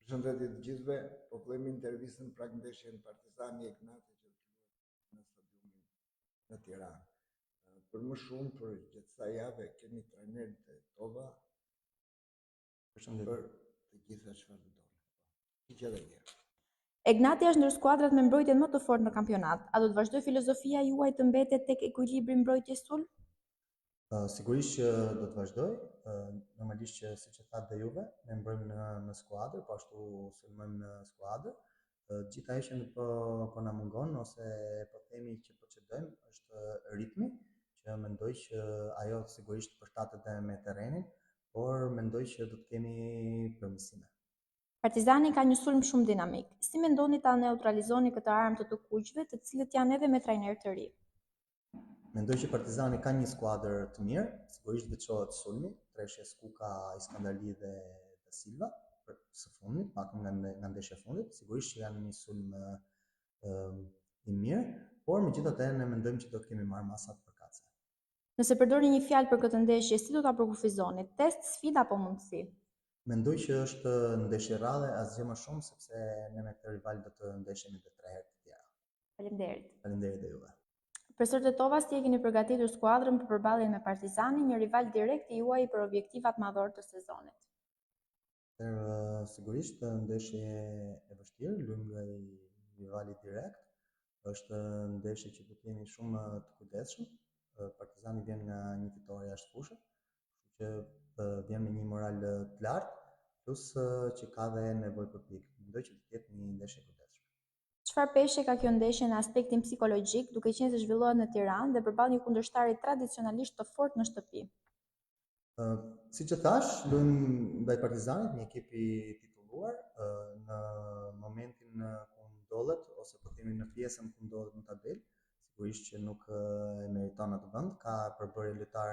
Përshëndetje të gjithëve, po vëllëmi intervistën pra ndeshjen Partizani Egnati që në stadiumin në Tiranë. Për më shumë, për gjithë sa jave, kemi trajnerët e Tova për të gjitha çfarë doni. Hiqja dhe një. Egnati është ndër skuadrat me mbrojtjen më të fortë në kampionat. A do të vazhdoj filozofia juaj të mbetet tek ekuilibri mbrojtje-sulm? Sigurisht që do të vazhdoj, normalisht që siç e thatë dhe juve, ne mbrojmë në skuadër, po ashtu sulmojmë në skuadër. Gjithë ajo që po na mungon ose po themi që po çdojmë është ritmi, që mendoj që ajo sigurisht përshtatet me terrenin, por mendoj që do të kemi përmirësime. Partizani ka një sulm shumë dinamik. Si mendoni ta neutralizoni këtë armë të kuqve, të cilët janë edhe me trajner të ri? Mendoj që Partizani ka një skuadër të mirë, sigurisht veçohet sulmi, treshja Skuka, Iskandali dhe Da Silva, për së fundit, pak nga ndeshja e fundit, sigurisht që janë një sulm i mirë, por megjithatë ne mendojmë që do të kemi marrë masat përkatëse. Nëse përdorni një fjalë për këtë ndeshje, si do ta përkufizoni? Test, sfidë apo mundësi? Mendoj që është ndeshje rradhe, asgjë më shumë, sepse ne me këtë rival do të ndeshemi edhe 3 herë të tjera. Faleminderit. Faleminderit dhe juve. Profesor Tovas, si e keni përgatitur skuadrën për përballjen me Partizanin, një rival direkt i juaj për objektivat madhor të sezonit? Sigurisht ndeshje e vështirë, luajmë nga rivali direkt. Është ndeshje që do të jemi shumë të kujdesshëm. Partizani vjen nga një fitore jashtë fushës, kështu që vjen me një moral të lartë, plus që ka dhe nevojë për pikë. Mendoj që do të jetë një ndeshje e kujdesshme. Çfarë peshe ka kjo ndeshje në aspektin psikologjik, duke qenë se zhvillohet në Tiranë dhe përballë një kundërshtari tradicionalisht të fortë në shtëpi? Siç e thash, luajmë ndaj Partizanit, një ekip i titulluar, në momentin ku ndodhet ose po themi në pjesën ku ndodhet në tabelë, sigurisht që nuk e meriton atë vend, ka përbërje lojtar